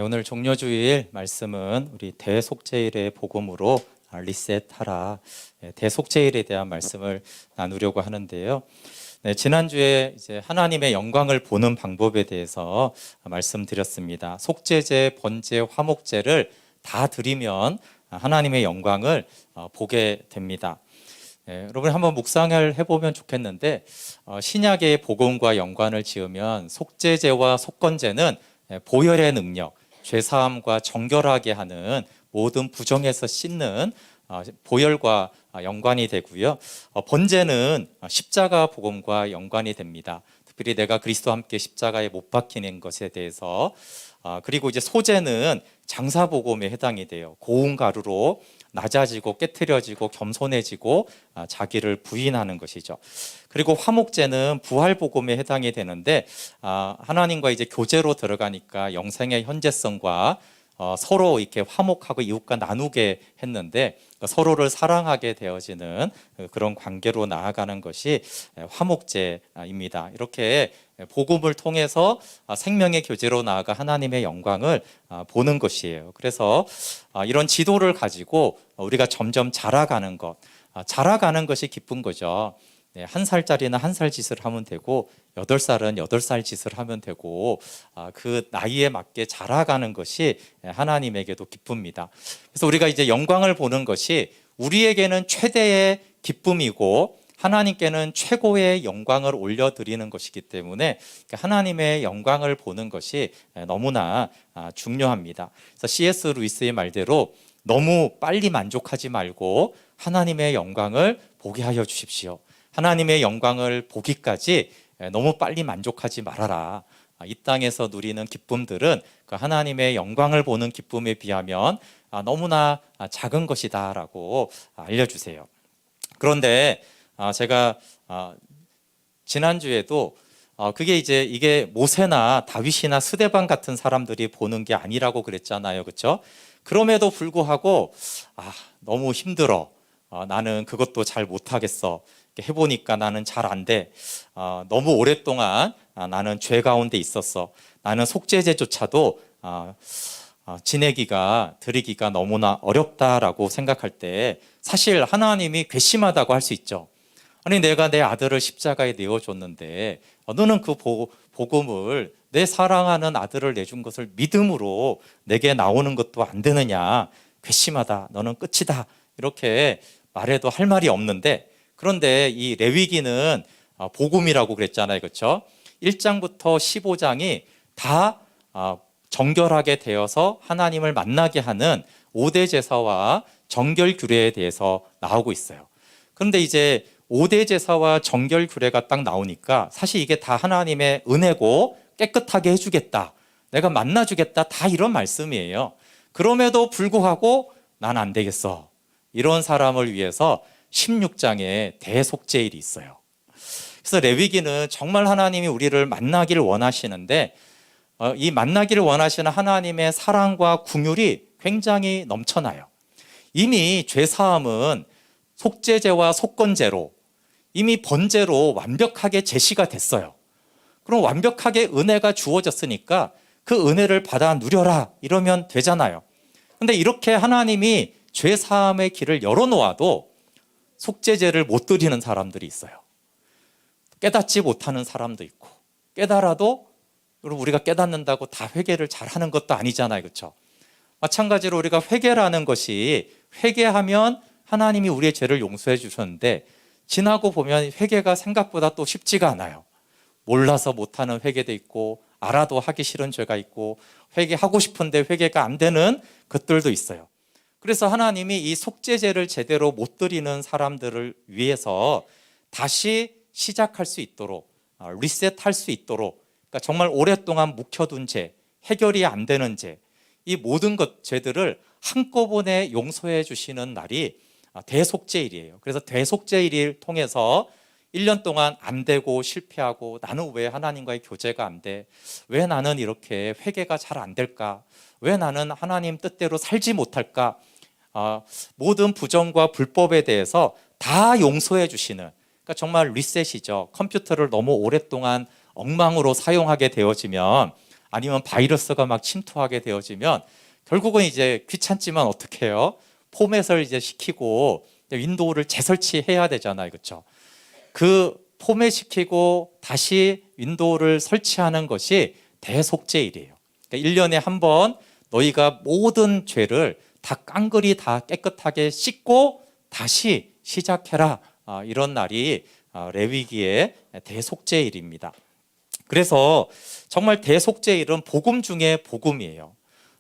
오늘 종료주일 말씀은 우리 대속죄일의 복음으로 리셋하라, 대속죄일에 대한 말씀을 나누려고 하는데요. 지난주에 이제 하나님의 영광을 보는 방법에 대해서 말씀드렸습니다. 속죄제, 번제, 화목제를 다 드리면 하나님의 영광을 보게 됩니다. 여러분 한번 묵상을 해보면 좋겠는데, 신약의 복음과 연관을 지으면 속죄제와 속건제는 보혈의 능력, 죄사함과 정결하게 하는 모든 부정에서 씻는 보혈과 연관이 되고요. 번제는 십자가 복음과 연관이 됩니다. 특별히 내가 그리스도와 함께 십자가에 못 박히는 것에 대해서. 그리고 이제 소제는 장사 복음에 해당이 돼요. 고운 가루로 낮아지고 깨트려지고 겸손해지고 자기를 부인하는 것이죠. 그리고 화목제는 부활 복음에 해당이 되는데, 하나님과 이제 교제로 들어가니까 영생의 현재성과 서로 이렇게 화목하고 이웃과 나누게 했는데, 서로를 사랑하게 되어지는 그런 관계로 나아가는 것이 화목제입니다. 이렇게 복음을 통해서 생명의 교제로 나아가 하나님의 영광을 보는 것이에요. 그래서 이런 지도를 가지고 우리가 점점 자라가는 것, 자라가는 것이 기쁜 거죠. 1살짜리는 1살 짓을 하면 되고 8살은 8살 짓을 하면 되고, 그 나이에 맞게 자라가는 것이 하나님에게도 기쁩니다. 그래서 우리가 이제 영광을 보는 것이 우리에게는 최대의 기쁨이고 하나님께는 최고의 영광을 올려드리는 것이기 때문에 하나님의 영광을 보는 것이 너무나 중요합니다. 그래서 C.S. 루이스의 말대로 너무 빨리 만족하지 말고 하나님의 영광을 보게 하여 주십시오. 하나님의 영광을 보기까지 너무 빨리 만족하지 말아라. 이 땅에서 누리는 기쁨들은 그 하나님의 영광을 보는 기쁨에 비하면 너무나 작은 것이다 라고 알려주세요. 그런데 제가 지난주에도 그게 이제 이게 모세나 다윗이나 스데반 같은 사람들이 보는 게 아니라고 그랬잖아요. 그렇죠? 그럼에도 불구하고 너무 힘들어. 나는 그것도 잘 못하겠어. 해보니까 나는 잘 안 돼. 너무 오랫동안 나는 죄 가운데 있었어. 나는 속죄제조차도 드리기가 너무나 어렵다라고 생각할 때 사실 하나님이 괘씸하다고 할 수 있죠. 아니, 내가 내 아들을 십자가에 내어줬는데 너는 그 복음을, 내 사랑하는 아들을 내준 것을 믿음으로 내게 나오는 것도 안 되느냐. 괘씸하다. 너는 끝이다. 이렇게 말해도 할 말이 없는데, 그런데 이 레위기는 복음이라고 그랬잖아요. 그렇죠? 1장부터 15장이 다 정결하게 되어서 하나님을 만나게 하는 5대 제사와 정결 규례에 대해서 나오고 있어요. 그런데 이제 5대 제사와 정결 규례가 딱 나오니까 사실 이게 다 하나님의 은혜고 깨끗하게 해주겠다, 내가 만나주겠다, 다 이런 말씀이에요. 그럼에도 불구하고 난 안 되겠어. 이런 사람을 위해서 16장에 대속죄일이 있어요. 그래서 레위기는 정말 하나님이 우리를 만나기를 원하시는데, 이 만나기를 원하시는 하나님의 사랑과 긍휼이 굉장히 넘쳐나요. 이미 죄사함은 속죄제와 속건제로, 이미 번제로 완벽하게 제시가 됐어요. 그럼 완벽하게 은혜가 주어졌으니까 그 은혜를 받아 누려라 이러면 되잖아요. 그런데 이렇게 하나님이 죄사함의 길을 열어놓아도 속죄제를 못 드리는 사람들이 있어요. 깨닫지 못하는 사람도 있고, 깨달아도 우리가 깨닫는다고 다 회개를 잘하는 것도 아니잖아요. 그렇죠? 마찬가지로 우리가 회개라는 것이, 회개하면 하나님이 우리의 죄를 용서해 주셨는데 지나고 보면 회개가 생각보다 또 쉽지가 않아요. 몰라서 못하는 회개도 있고, 알아도 하기 싫은 죄가 있고, 회개하고 싶은데 회개가 안 되는 것들도 있어요. 그래서 하나님이 이 속죄제를 제대로 못 드리는 사람들을 위해서 다시 시작할 수 있도록, 리셋할 수 있도록, 그러니까 정말 오랫동안 묵혀둔 죄, 해결이 안 되는 죄, 이 모든 죄들을 한꺼번에 용서해 주시는 날이 대속죄일이에요. 그래서 대속죄일을 통해서 1년 동안 안 되고 실패하고, 나는 왜 하나님과의 교제가 안 돼? 왜 나는 이렇게 회개가 잘 안 될까? 왜 나는 하나님 뜻대로 살지 못할까? 모든 부정과 불법에 대해서 다 용서해 주시는, 그러니까 정말 리셋이죠. 컴퓨터를 너무 오랫동안 엉망으로 사용하게 되어지면 아니면 바이러스가 막 침투하게 되어지면 결국은 이제 귀찮지만 어떻게 해요? 포맷을 이제 시키고 윈도우를 재설치해야 되잖아요. 그렇죠? 그 포맷 시키고 다시 윈도우를 설치하는 것이 대속죄일이에요. 그러니까 1년에 한 번 너희가 모든 죄를 다 깡그리 다 깨끗하게 씻고 다시 시작해라. 이런 날이 레위기의 대속죄일입니다. 그래서 정말 대속죄일은 복음 중에 복음이에요.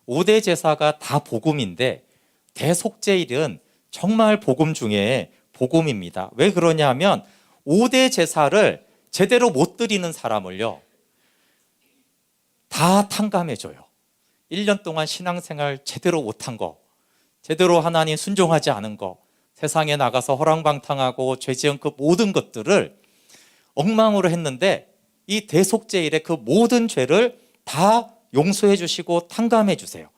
5대 제사가 다 복음인데 대속죄일은 정말 복음 중에 복음입니다. 왜 그러냐 하면 5대 제사를 제대로 못 드리는 사람을요 다 탕감해줘요. 1년 동안 신앙생활 제대로 못한 거, 제대로 하나님 순종하지 않은 거, 세상에 나가서 허랑방탕하고 죄 지은 그 모든 것들을 엉망으로 했는데 이 대속죄일에 그 모든 죄를 다 용서해 주시고 탕감해 주세요.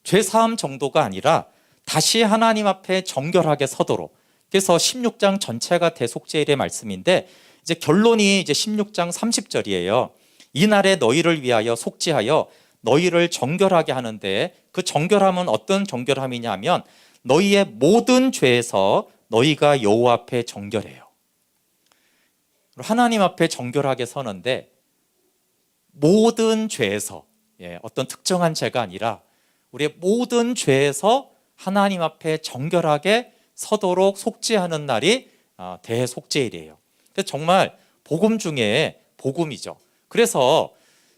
죄 사함 정도가 아니라 다시 하나님 앞에 정결하게 서도록. 그래서 16장 전체가 대속죄일의 말씀인데 이제 결론이 이제 16장 30절이에요. 이날에 너희를 위하여 속죄하여 너희를 정결하게 하는데 그 정결함은 어떤 정결함이냐면 너희의 모든 죄에서 너희가 여호와 앞에 정결해요. 하나님 앞에 정결하게 서는데 모든 죄에서 어떤 특정한 죄가 아니라 우리의 모든 죄에서 하나님 앞에 정결하게 서도록 속죄하는 날이 대속죄일이에요. 정말 복음 중에 복음이죠. 그래서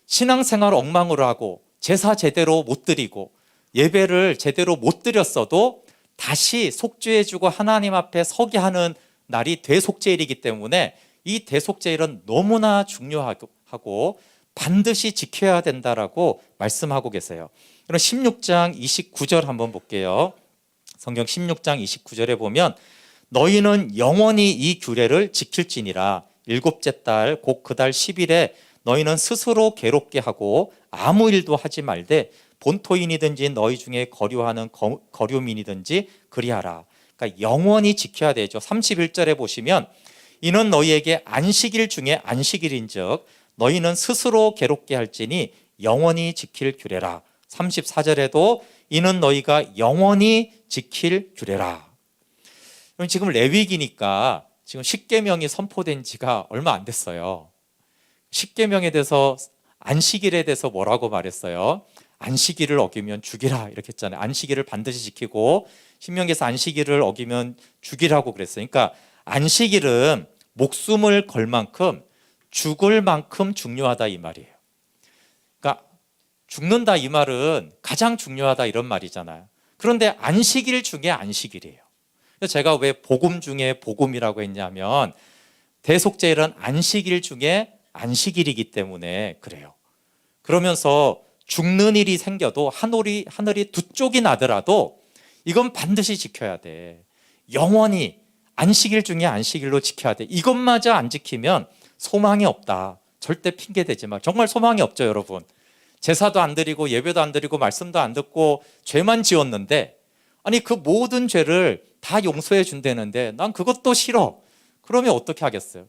신앙생활 엉망으로 하고 제사 제대로 못 드리고 예배를 제대로 못 드렸어도 다시 속죄해주고 하나님 앞에 서게 하는 날이 대속죄일이기 때문에 이 대속죄일은 너무나 중요하고 반드시 지켜야 된다라고 말씀하고 계세요. 그럼 16장 29절 한번 볼게요. 성경 16장 29절에 보면 너희는 영원히 이 규례를 지킬지니라. 일곱째 달 곧 그 달 10일에 너희는 스스로 괴롭게 하고 아무 일도 하지 말되 본토인이든지 너희 중에 거류하는 거류민이든지 그리하라. 그러니까 영원히 지켜야 되죠. 31절에 보시면 이는 너희에게 안식일 중에 안식일인즉 너희는 스스로 괴롭게 할지니 영원히 지킬 규례라. 34절에도 이는 너희가 영원히 지킬 규례라. 그럼 지금 레위기니까 지금 십계명이 선포된 지가 얼마 안 됐어요. 십계명에 대해서 안식일에 대해서 뭐라고 말했어요? 안식일을 어기면 죽이라 이렇게 했잖아요. 안식일을 반드시 지키고 신명기에서 안식일을 어기면 죽이라고 그랬어요. 그러니까 안식일은 목숨을 걸 만큼 죽을 만큼 중요하다 이 말이에요. 그러니까 죽는다 이 말은 가장 중요하다 이런 말이잖아요. 그런데 안식일 중에 안식일이에요. 그래서 제가 왜 복음 중에 복음이라고 했냐면 대속죄일은 안식일 중에 안식일이기 때문에 그래요. 그러면서 죽는 일이 생겨도 하늘이 두 쪽이 나더라도 이건 반드시 지켜야 돼. 영원히 안식일 중에 안식일로 지켜야 돼. 이것마저 안 지키면 소망이 없다. 절대 핑계대지 마. 정말 소망이 없죠, 여러분. 제사도 안 드리고 예배도 안 드리고 말씀도 안 듣고 죄만 지었는데 아니 그 모든 죄를 다 용서해 준다는데 난 그것도 싫어. 그러면 어떻게 하겠어요?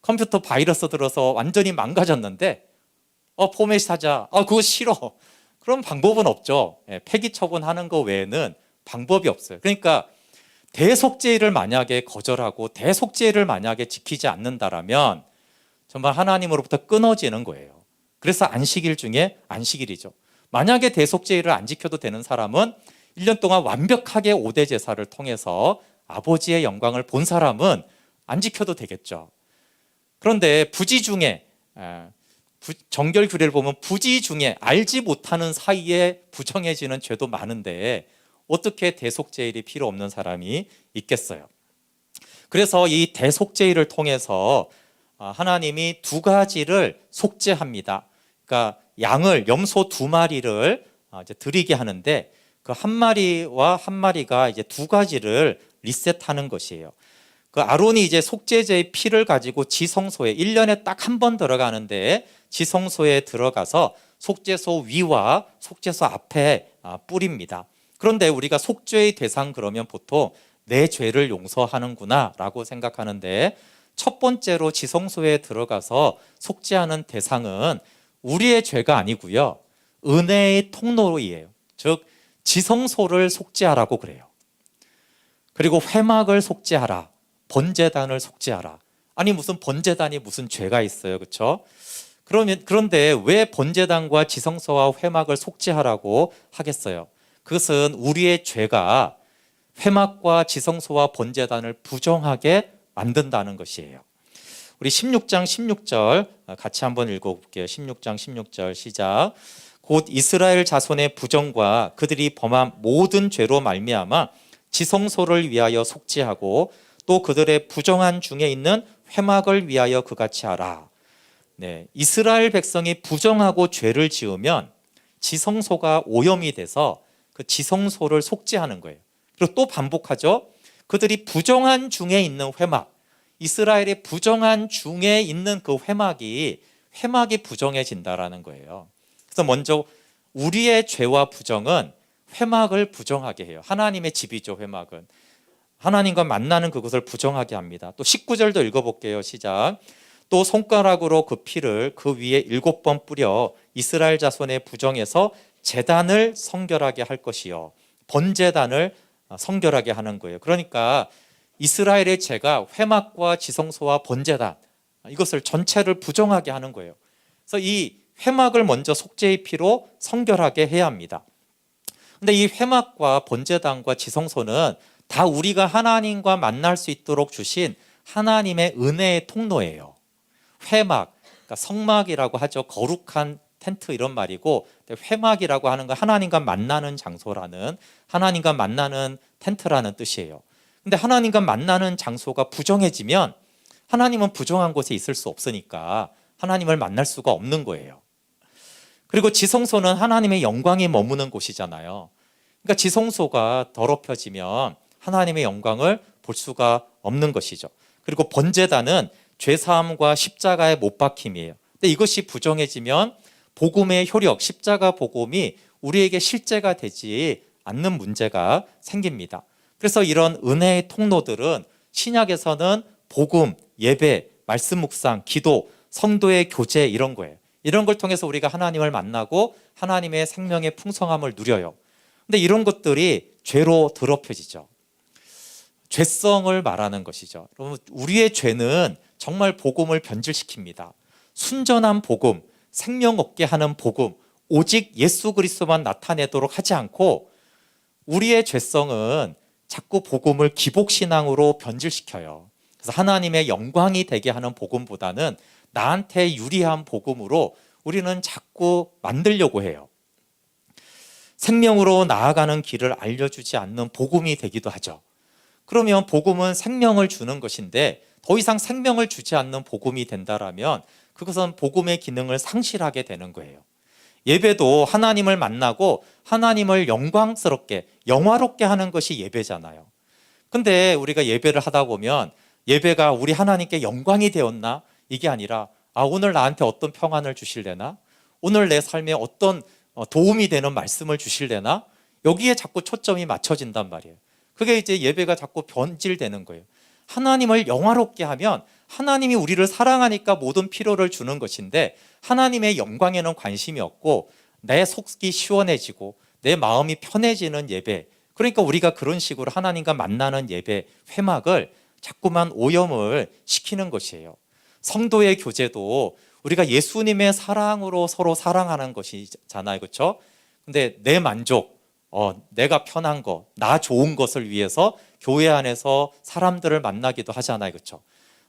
컴퓨터 바이러스 들어서 완전히 망가졌는데 포맷 하자. 그거 싫어. 그럼 방법은 없죠. 폐기 처분하는 거 외에는 방법이 없어요. 그러니까 대속죄를 만약에 거절하고 대속죄를 만약에 지키지 않는다라면 정말 하나님으로부터 끊어지는 거예요. 그래서 안식일 중에 안식일이죠. 만약에 대속죄를 안 지켜도 되는 사람은 1년 동안 완벽하게 5대 제사를 통해서 아버지의 영광을 본 사람은 안 지켜도 되겠죠. 그런데 부지 중에 정결 규례를 보면 부지 중에 알지 못하는 사이에 부정해지는 죄도 많은데 어떻게 대속죄일이 필요 없는 사람이 있겠어요? 그래서 이 대속죄일을 통해서 하나님이 두 가지를 속죄합니다. 그러니까 양을 염소 2마리를 이제 드리게 하는데 그 한 마리와 한 마리가 이제 두 가지를 리셋하는 것이에요. 그 아론이 이제 속죄제의 피를 가지고 지성소에 1년에 딱 한 번 들어가는데 지성소에 들어가서 속죄소 위와 속죄소 앞에 뿌립니다. 그런데 우리가 속죄의 대상 그러면 보통 내 죄를 용서하는구나 라고 생각하는데 첫 번째로 지성소에 들어가서 속죄하는 대상은 우리의 죄가 아니고요. 은혜의 통로이에요. 즉 지성소를 속죄하라고 그래요. 그리고 회막을 속죄하라. 번제단을 속죄하라. 아니 무슨 번제단이 무슨 죄가 있어요. 그렇죠? 그런데 왜 번제단과 지성소와 회막을 속죄하라고 하겠어요? 그것은 우리의 죄가 회막과 지성소와 번제단을 부정하게 만든다는 것이에요. 우리 16장 16절 같이 한번 읽어볼게요. 16장 16절 시작. 곧 이스라엘 자손의 부정과 그들이 범한 모든 죄로 말미암아 지성소를 위하여 속죄하고 또 그들의 부정한 중에 있는 회막을 위하여 그같이 하라. 네, 이스라엘 백성이 부정하고 죄를 지으면 지성소가 오염이 돼서 그 지성소를 속죄하는 거예요. 그리고 또 반복하죠. 그들이 부정한 중에 있는 회막, 이스라엘의 부정한 중에 있는 그 회막이 부정해진다라는 거예요. 그래서 먼저 우리의 죄와 부정은 회막을 부정하게 해요. 하나님의 집이죠, 회막은. 하나님과 만나는 그것을 부정하게 합니다. 또 19절도 읽어볼게요. 시작. 또 손가락으로 그 피를 그 위에 7번 뿌려 이스라엘 자손의 부정에서 제단을 성결하게 할 것이요. 번제단을 성결하게 하는 거예요. 그러니까 이스라엘의 죄가 회막과 지성소와 번제단 이것을 전체를 부정하게 하는 거예요. 그래서 이 회막을 먼저 속죄의 피로 성결하게 해야 합니다. 근데 이 회막과 번제단과 지성소는 다 우리가 하나님과 만날 수 있도록 주신 하나님의 은혜의 통로예요. 회막, 그러니까 성막이라고 하죠. 거룩한 텐트 이런 말이고, 회막이라고 하는 건 하나님과 만나는 장소라는, 하나님과 만나는 텐트라는 뜻이에요. 근데 하나님과 만나는 장소가 부정해지면 하나님은 부정한 곳에 있을 수 없으니까 하나님을 만날 수가 없는 거예요. 그리고 지성소는 하나님의 영광이 머무는 곳이잖아요. 그러니까 지성소가 더럽혀지면 하나님의 영광을 볼 수가 없는 것이죠. 그리고 번제단은 죄사함과 십자가의 못 박힘이에요. 근데 이것이 부정해지면 복음의 효력, 십자가 복음이 우리에게 실제가 되지 않는 문제가 생깁니다. 그래서 이런 은혜의 통로들은 신약에서는 복음, 예배, 말씀 묵상, 기도, 성도의 교제 이런 거예요. 이런 걸 통해서 우리가 하나님을 만나고 하나님의 생명의 풍성함을 누려요. 근데 이런 것들이 죄로 더럽혀지죠. 죄성을 말하는 것이죠. 여러분, 우리의 죄는 정말 복음을 변질시킵니다. 순전한 복음, 생명 얻게 하는 복음, 오직 예수 그리스도만 나타내도록 하지 않고 우리의 죄성은 자꾸 복음을 기복신앙으로 변질시켜요. 그래서 하나님의 영광이 되게 하는 복음보다는 나한테 유리한 복음으로 우리는 자꾸 만들려고 해요. 생명으로 나아가는 길을 알려주지 않는 복음이 되기도 하죠. 그러면 복음은 생명을 주는 것인데 더 이상 생명을 주지 않는 복음이 된다라면 그것은 복음의 기능을 상실하게 되는 거예요. 예배도 하나님을 만나고 하나님을 영광스럽게, 영화롭게 하는 것이 예배잖아요. 근데 우리가 예배를 하다 보면 예배가 우리 하나님께 영광이 되었나? 이게 아니라 오늘 나한테 어떤 평안을 주실래나? 오늘 내 삶에 어떤 도움이 되는 말씀을 주실래나? 여기에 자꾸 초점이 맞춰진단 말이에요. 그게 이제 예배가 자꾸 변질되는 거예요. 하나님을 영화롭게 하면 하나님이 우리를 사랑하니까 모든 필요를 주는 것인데 하나님의 영광에는 관심이 없고 내 속이 시원해지고 내 마음이 편해지는 예배, 그러니까 우리가 그런 식으로 하나님과 만나는 예배, 회막을 자꾸만 오염을 시키는 것이에요. 성도의 교제도 우리가 예수님의 사랑으로 서로 사랑하는 것이잖아요. 그렇죠? 근데 내 만족, 내가 편한 거, 나 좋은 것을 위해서 교회 안에서 사람들을 만나기도 하잖아요. 그렇죠?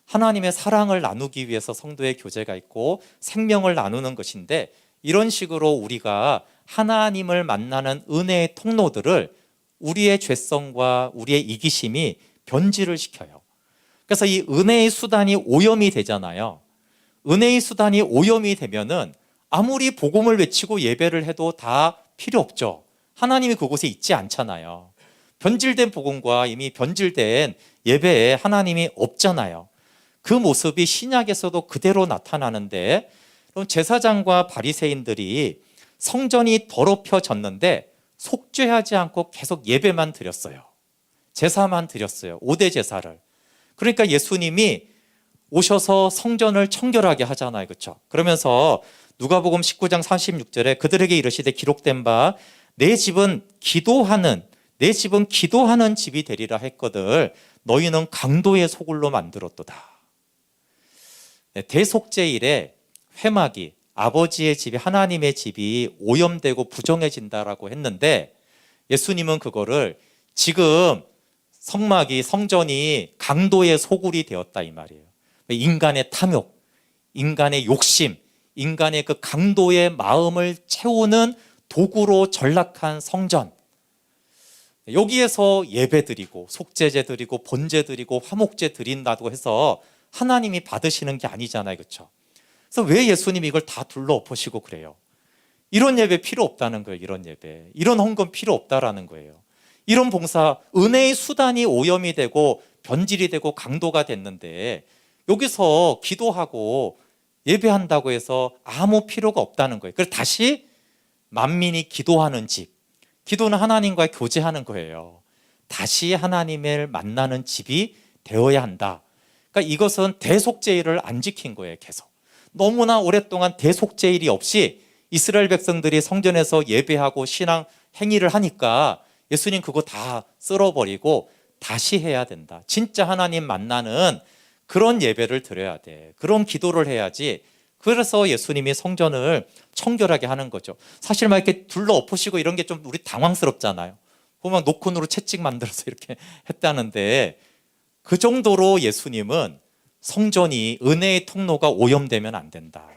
하나님의 사랑을 나누기 위해서 성도의 교제가 있고 생명을 나누는 것인데 이런 식으로 우리가 하나님을 만나는 은혜의 통로들을 우리의 죄성과 우리의 이기심이 변질을 시켜요. 그래서 이 은혜의 수단이 오염이 되잖아요. 은혜의 수단이 오염이 되면은 아무리 복음을 외치고 예배를 해도 다 필요 없죠. 하나님이 그곳에 있지 않잖아요. 변질된 복음과 이미 변질된 예배에 하나님이 없잖아요. 그 모습이 신약에서도 그대로 나타나는데, 그럼 제사장과 바리새인들이 성전이 더럽혀졌는데 속죄하지 않고 계속 예배만 드렸어요. 제사만 드렸어요. 5대 제사를. 그러니까 예수님이 오셔서 성전을 청결하게 하잖아요. 그렇죠? 그러면서 누가복음 19장 46절에 그들에게 이르시되 기록된 바 내 집은 기도하는 집이 되리라 했거늘 너희는 강도의 소굴로 만들었도다. 대속죄일에 회막이 아버지의 집이 하나님의 집이 오염되고 부정해진다라고 했는데 예수님은 그거를 지금 성전이 강도의 소굴이 되었다 이 말이에요. 인간의 탐욕, 인간의 욕심, 인간의 그 강도의 마음을 채우는 도구로 전락한 성전, 여기에서 예배드리고 속죄제 드리고 번제 드리고 화목제 드린다고 해서 하나님이 받으시는 게 아니잖아요, 그렇죠? 그래서 왜 예수님이 이걸 다 둘러엎으시고 그래요? 이런 예배 필요 없다는 거예요. 이런 예배, 이런 헌금 필요 없다라는 거예요. 이런 봉사, 은혜의 수단이 오염이 되고 변질이 되고 강도가 됐는데 여기서 기도하고 예배한다고 해서 아무 필요가 없다는 거예요. 그래서 다시 만민이 기도하는 집, 기도는 하나님과 교제하는 거예요. 다시 하나님을 만나는 집이 되어야 한다. 그러니까 이것은 대속죄일을 안 지킨 거예요. 계속 너무나 오랫동안 대속죄일이 없이 이스라엘 백성들이 성전에서 예배하고 신앙 행위를 하니까 예수님 그거 다 쓸어버리고 다시 해야 된다. 진짜 하나님 만나는 그런 예배를 드려야 돼. 그런 기도를 해야지. 그래서 예수님이 성전을 청결하게 하는 거죠. 사실 막 이렇게 둘러엎으시고 이런 게 좀 우리 당황스럽잖아요. 보면 노콘으로 채찍 만들어서 이렇게 했다는데 그 정도로 예수님은 성전이 은혜의 통로가 오염되면 안 된다.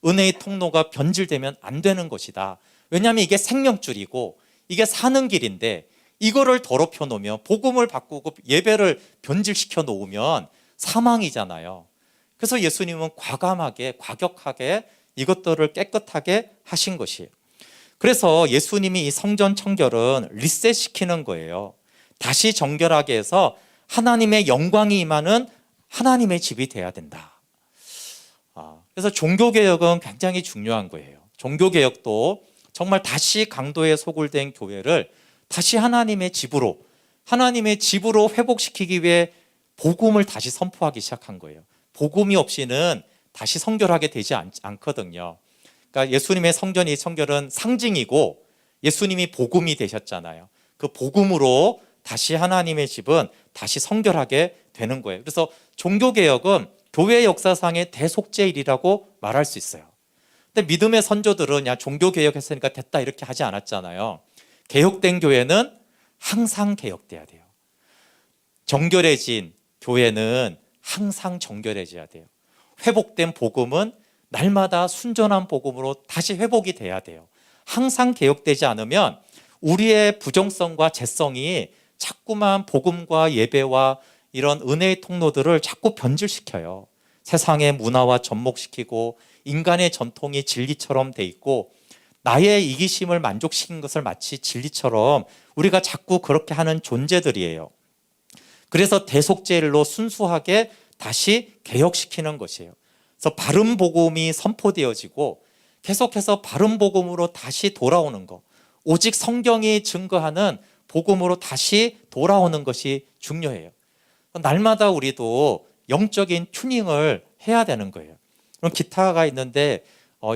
은혜의 통로가 변질되면 안 되는 것이다. 왜냐하면 이게 생명줄이고 이게 사는 길인데 이거를 더럽혀 놓으면 복음을 바꾸고 예배를 변질시켜 놓으면 사망이잖아요. 그래서 예수님은 과격하게 이것들을 깨끗하게 하신 것이에요. 그래서 예수님이 이 성전 청결은 리셋시키는 거예요. 다시 정결하게 해서 하나님의 영광이 임하는 하나님의 집이 돼야 된다. 그래서 종교개혁은 굉장히 중요한 거예요. 종교개혁도 정말 다시 강도에 소굴된 교회를 다시 하나님의 집으로 회복시키기 위해 복음을 다시 선포하기 시작한 거예요. 복음이 없이는 다시 성결하게 되지 않거든요. 그러니까 예수님의 성전이 성결은 상징이고 예수님이 복음이 되셨잖아요. 그 복음으로 다시 하나님의 집은 다시 성결하게 되는 거예요. 그래서 종교개혁은 교회 역사상의 대속죄일이라고 말할 수 있어요. 근데 믿음의 선조들은 야 종교개혁했으니까 됐다 이렇게 하지 않았잖아요. 개혁된 교회는 항상 개혁돼야 돼요. 정결해진 교회는 항상 정결해져야 돼요. 회복된 복음은 날마다 순전한 복음으로 다시 회복이 돼야 돼요. 항상 개혁되지 않으면 우리의 부정성과 죄성이 자꾸만 복음과 예배와 이런 은혜의 통로들을 자꾸 변질시켜요. 세상의 문화와 접목시키고 인간의 전통이 진리처럼 돼 있고 나의 이기심을 만족시킨 것을 마치 진리처럼 우리가 자꾸 그렇게 하는 존재들이에요. 그래서 대속죄일로 순수하게 다시 개혁시키는 것이에요. 그래서 바른 복음이 선포되어지고 계속해서 바른 복음으로 다시 돌아오는 것, 오직 성경이 증거하는 복음으로 다시 돌아오는 것이 중요해요. 날마다 우리도 영적인 튜닝을 해야 되는 거예요. 그럼 기타가 있는데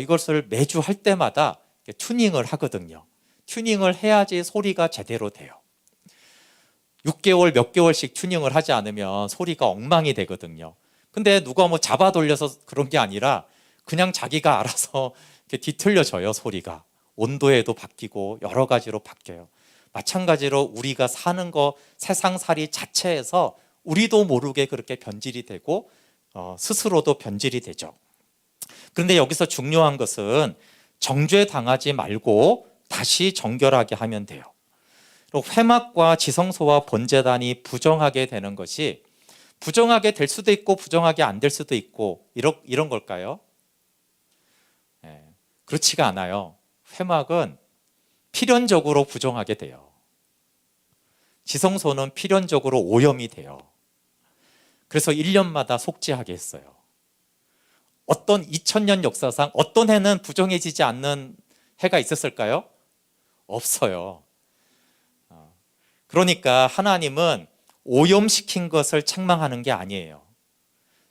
이것을 매주 할 때마다 튜닝을 하거든요. 튜닝을 해야지 소리가 제대로 돼요. 6개월 몇 개월씩 튜닝을 하지 않으면 소리가 엉망이 되거든요. 근데 누가 뭐 잡아 돌려서 그런 게 아니라 그냥 자기가 알아서 이렇게 뒤틀려져요. 소리가 온도에도 바뀌고 여러 가지로 바뀌어요. 마찬가지로 우리가 사는 거 세상살이 자체에서 우리도 모르게 그렇게 변질이 되고 스스로도 변질이 되죠. 그런데 여기서 중요한 것은 정죄당하지 말고 다시 정결하게 하면 돼요. 회막과 지성소와 번제단이 부정하게 되는 것이 부정하게 될 수도 있고 부정하게 안 될 수도 있고 이런 걸까요? 그렇지가 않아요. 회막은 필연적으로 부정하게 돼요. 지성소는 필연적으로 오염이 돼요. 그래서 1년마다 속죄하게 했어요. 어떤 2000년 역사상 어떤 해는 부정해지지 않는 해가 있었을까요? 없어요. 그러니까 하나님은 오염시킨 것을 책망하는 게 아니에요.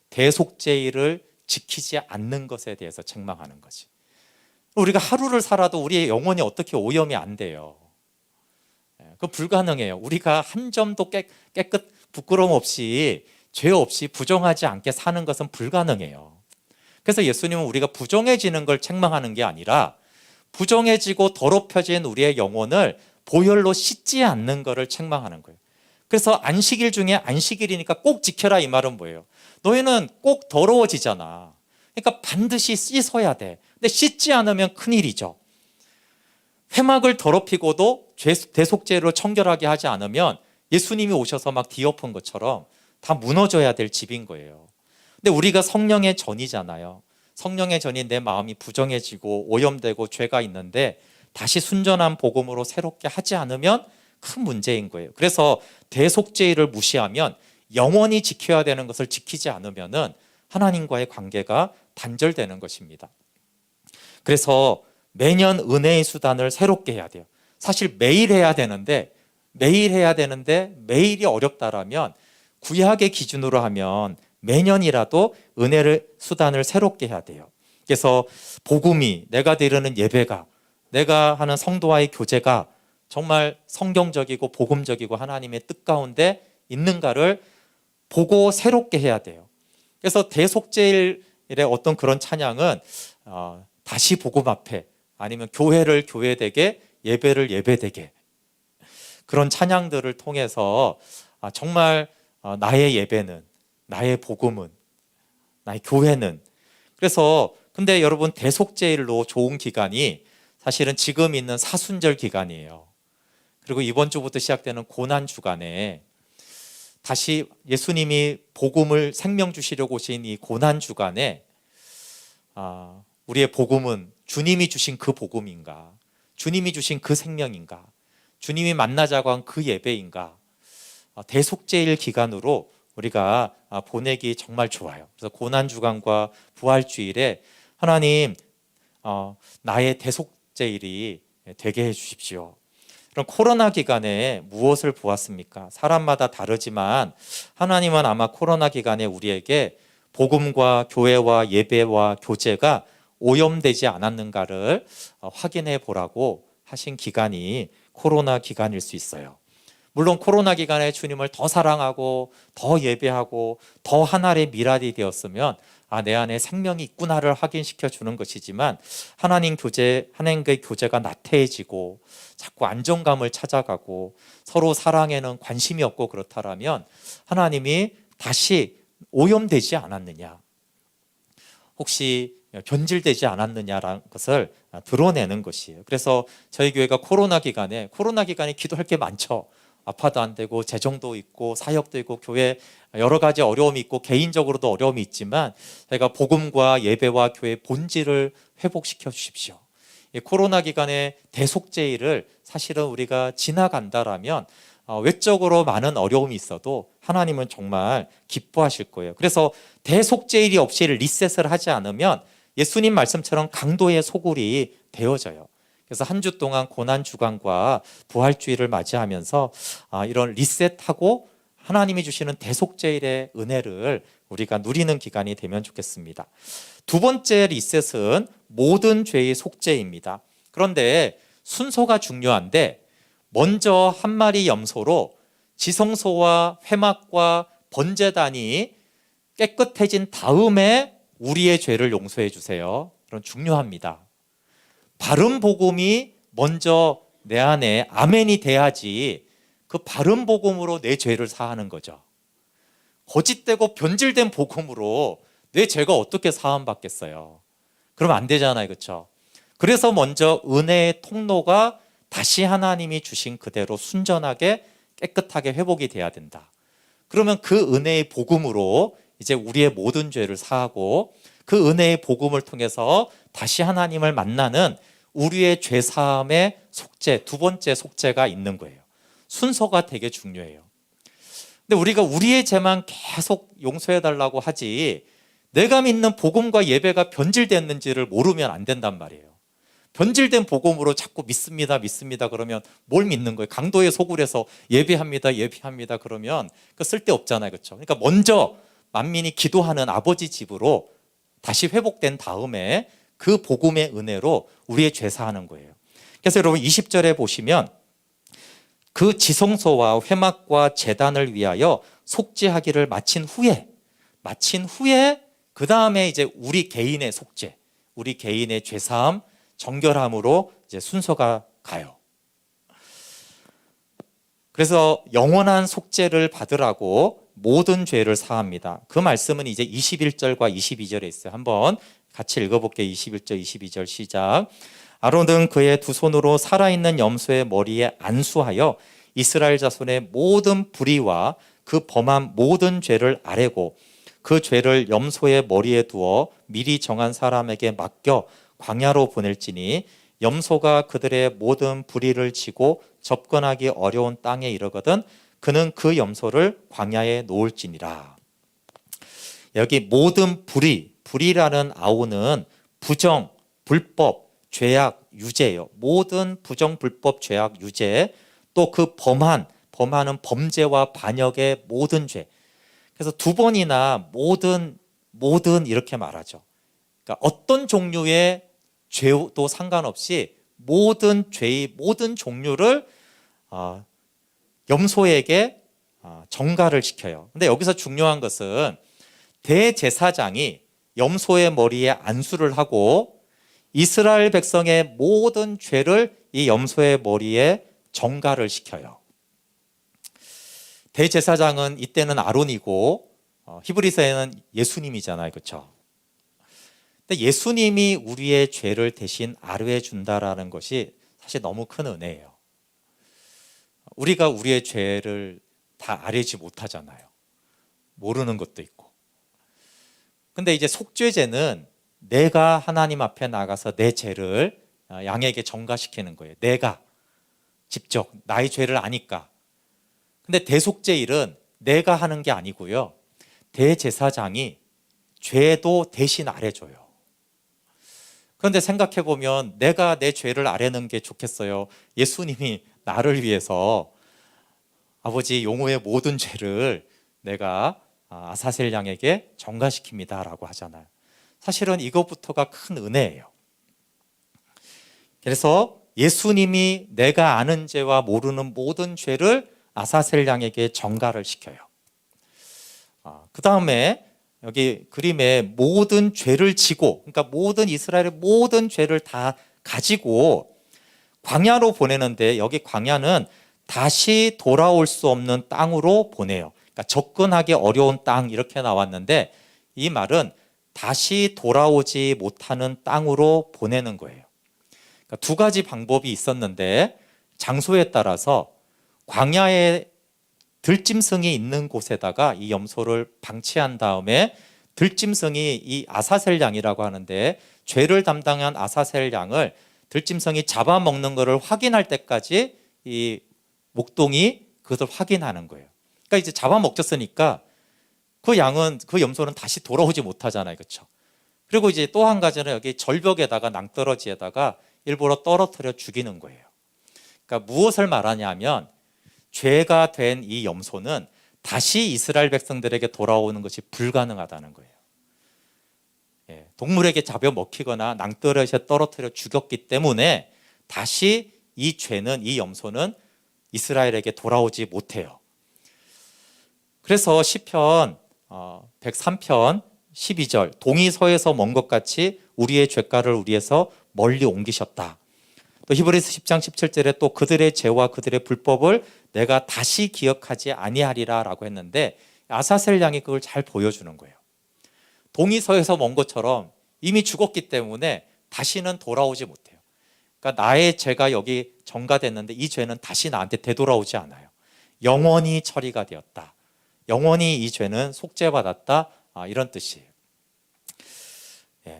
대속죄일을 지키지 않는 것에 대해서 책망하는 거지. 우리가 하루를 살아도 우리의 영혼이 어떻게 오염이 안 돼요? 그 불가능해요. 우리가 한 점도 깨끗 부끄러움 없이 죄 없이 부정하지 않게 사는 것은 불가능해요. 그래서 예수님은 우리가 부정해지는 걸 책망하는 게 아니라 부정해지고 더럽혀진 우리의 영혼을 보혈로 씻지 않는 것을 책망하는 거예요. 그래서 안식일 중에 안식일이니까 꼭 지켜라 이 말은 뭐예요? 너희는 꼭 더러워지잖아. 그러니까 반드시 씻어야 돼. 근데 씻지 않으면 큰일이죠. 회막을 더럽히고도 대속죄로 청결하게 하지 않으면 예수님이 오셔서 막 뒤엎은 것처럼 다 무너져야 될 집인 거예요. 근데 우리가 성령의 전이잖아요. 성령의 전인 내 마음이 부정해지고 오염되고 죄가 있는데 다시 순전한 복음으로 새롭게 하지 않으면 큰 문제인 거예요. 그래서 대속죄를 무시하면 영원히 지켜야 되는 것을 지키지 않으면 하나님과의 관계가 단절되는 것입니다. 그래서 매년 은혜의 수단을 새롭게 해야 돼요. 사실 매일 해야 되는데 매일이 어렵다라면 구약의 기준으로 하면 매년이라도 은혜를 수단을 새롭게 해야 돼요. 그래서 복음이, 내가 드리는 예배가, 내가 하는 성도와의 교제가 정말 성경적이고 복음적이고 하나님의 뜻 가운데 있는가를 보고 새롭게 해야 돼요. 그래서 대속죄일의 어떤 그런 찬양은 다시 복음 앞에, 아니면 교회를 교회되게, 예배를 예배되게, 그런 찬양들을 통해서 정말 나의 예배는, 나의 복음은, 나의 교회는. 그래서 근데 여러분, 대속죄일로 좋은 기간이 사실은 지금 있는 사순절 기간이에요. 그리고 이번 주부터 시작되는 고난 주간에 다시 예수님이 복음을 생명 주시려고 오신 이 고난 주간에 우리의 복음은 주님이 주신 그 복음인가, 주님이 주신 그 생명인가, 주님이 만나자고 한 그 예배인가, 대속죄일 기간으로 우리가 보내기 정말 좋아요. 그래서 고난 주간과 부활 주일에 하나님 나의 대속죄일이 되게 해 주십시오. 그럼 코로나 기간에 무엇을 보았습니까? 사람마다 다르지만 하나님은 아마 코로나 기간에 우리에게 복음과 교회와 예배와 교제가 오염되지 않았는가를 확인해 보라고 하신 기간이 코로나 기간일 수 있어요. 물론 코로나 기간에 주님을 더 사랑하고 더 예배하고 더 하나의 미랄이 되었으면 내 안에 생명이 있구나를 확인시켜 주는 것이지만, 하나님과의 교제가 나태해지고 자꾸 안정감을 찾아가고 서로 사랑에는 관심이 없고 그렇다면 하나님이 다시 오염되지 않았느냐, 혹시 변질되지 않았느냐라는 것을 드러내는 것이에요. 그래서 저희 교회가 코로나 기간에 기도할 게 많죠. 아파도 안 되고 재정도 있고 사역도 있고 교회 여러 가지 어려움이 있고 개인적으로도 어려움이 있지만 저희가 복음과 예배와 교회의 본질을 회복시켜 주십시오. 이 코로나 기간에 대속죄일을 사실은 우리가 지나간다라면 외적으로 많은 어려움이 있어도 하나님은 정말 기뻐하실 거예요. 그래서 대속죄일이 없이 리셋을 하지 않으면 예수님 말씀처럼 강도의 소굴이 되어져요. 그래서 한 주 동안 고난 주간과 부활주일을 맞이하면서 이런 리셋하고 하나님이 주시는 대속죄일의 은혜를 우리가 누리는 기간이 되면 좋겠습니다. 두 번째 리셋은 모든 죄의 속죄입니다. 그런데 순서가 중요한데, 먼저 한 마리 염소로 지성소와 회막과 번제단이 깨끗해진 다음에 우리의 죄를 용서해 주세요. 그럼 중요합니다. 바른 복음이 먼저 내 안에 아멘이 돼야지 그 바른 복음으로 내 죄를 사하는 거죠. 거짓되고 변질된 복음으로 내 죄가 어떻게 사함받겠어요? 그러면 안 되잖아요, 그렇죠? 그래서 먼저 은혜의 통로가 다시 하나님이 주신 그대로 순전하게 깨끗하게 회복이 돼야 된다. 그러면 그 은혜의 복음으로 이제 우리의 모든 죄를 사하고 그 은혜의 복음을 통해서 다시 하나님을 만나는 우리의 죄 사함의 속죄, 두 번째 속죄가 있는 거예요. 순서가 되게 중요해요. 근데 우리가 우리의 죄만 계속 용서해 달라고 하지 내가 믿는 복음과 예배가 변질됐는지를 모르면 안 된단 말이에요. 변질된 복음으로 자꾸 믿습니다 그러면 뭘 믿는 거예요? 강도의 소굴에서 예배합니다 그러면 그 쓸데없잖아요, 그렇죠? 그러니까 먼저 만민이 기도하는 아버지 집으로 다시 회복된 다음에 그 복음의 은혜로 우리의 죄 사하는 거예요. 그래서 여러분 20절에 보시면 그 지성소와 회막과 제단을 위하여 속죄하기를 마친 후에 그 다음에 이제 우리 개인의 속죄, 우리 개인의 죄사함, 정결함으로 이제 순서가 가요. 그래서 영원한 속죄를 받으라고 모든 죄를 사합니다. 그 말씀은 이제 21절과 22절에 있어요. 한번 같이 읽어볼게요. 21절, 22절 시작. 아론은 그의 두 손으로 살아있는 염소의 머리에 안수하여 이스라엘 자손의 모든 불의와 그 범한 모든 죄를 아뢰고 그 죄를 염소의 머리에 두어 미리 정한 사람에게 맡겨 광야로 보낼지니 염소가 그들의 모든 불의를 지고 접근하기 어려운 땅에 이르거든 그는 그 염소를 광야에 놓을지니라. 여기 모든 불의라는 아우는 부정, 불법, 죄악, 유죄예요. 모든 부정, 불법, 죄악, 유죄, 또 그 범하는 범죄와 반역의 모든 죄. 그래서 두 번이나 모든 이렇게 말하죠. 그러니까 어떤 종류의 죄도 상관없이 모든 죄의 모든 종류를 염소에게 정가를 시켜요. 근데 여기서 중요한 것은 대제사장이 염소의 머리에 안수를 하고 이스라엘 백성의 모든 죄를 이 염소의 머리에 정가를 시켜요. 대제사장은 이때는 아론이고 히브리서에는 예수님이잖아요. 그렇죠? 근데 예수님이 우리의 죄를 대신 아뢰 준다라는 것이 사실 너무 큰 은혜예요. 우리가 우리의 죄를 다 아뢰지 못하잖아요. 모르는 것도 있고. 근데 이제 속죄제는 내가 하나님 앞에 나가서 내 죄를 양에게 전가시키는 거예요. 내가 직접 나의 죄를 아니까. 근데 대속죄일은 내가 하는 게 아니고요. 대제사장이 죄도 대신 아뢰줘요. 그런데 생각해 보면 내가 내 죄를 아뢰는 게 좋겠어요. 예수님이 나를 위해서 아버지 용호의 모든 죄를 내가 아사셀 양에게 전가시킵니다 라고 하잖아요. 사실은 이것부터가 큰 은혜예요. 그래서 예수님이 내가 아는 죄와 모르는 모든 죄를 아사셀 양에게 전가를 시켜요. 그 다음에 여기 그림에 모든 죄를 지고, 그러니까 모든 이스라엘의 모든 죄를 다 가지고 광야로 보내는데, 여기 광야는 다시 돌아올 수 없는 땅으로 보내요. 그러니까 접근하기 어려운 땅 이렇게 나왔는데, 이 말은 다시 돌아오지 못하는 땅으로 보내는 거예요. 그러니까 두 가지 방법이 있었는데, 장소에 따라서 광야에 들짐승이 있는 곳에다가 이 염소를 방치한 다음에 들짐승이 이 아사셀 양이라고 하는데, 죄를 담당한 아사셀 양을 들짐승이 잡아먹는 것을 확인할 때까지 이 목동이 그것을 확인하는 거예요. 그러니까 이제 잡아먹혔으니까 그 양은, 그 염소는 다시 돌아오지 못하잖아요. 그렇죠? 그리고 이제 또 한 가지는 여기 절벽에다가 낭떠러지에다가 일부러 떨어뜨려 죽이는 거예요. 그러니까 무엇을 말하냐면, 죄가 된 이 염소는 다시 이스라엘 백성들에게 돌아오는 것이 불가능하다는 거예요. 동물에게 잡아먹히거나 낭떠러지에 떨어뜨려 죽였기 때문에 다시 이 죄는, 이 염소는 이스라엘에게 돌아오지 못해요. 그래서 시편 103편 12절, 동이 서에서 먼 것 같이 우리의 죄가를 우리에서 멀리 옮기셨다. 또 히브리서 10장 17절에 또 그들의 죄와 그들의 불법을 내가 다시 기억하지 아니하리라 라고 했는데, 아사셀 양이 그걸 잘 보여주는 거예요. 동이 서에서 먼 것처럼 이미 죽었기 때문에 다시는 돌아오지 못해요. 그러니까 나의 죄가 여기 전가됐는데 이 죄는 다시 나한테 되돌아오지 않아요. 영원히 처리가 되었다. 영원히 이 죄는 속죄받았다. 이런 뜻이에요.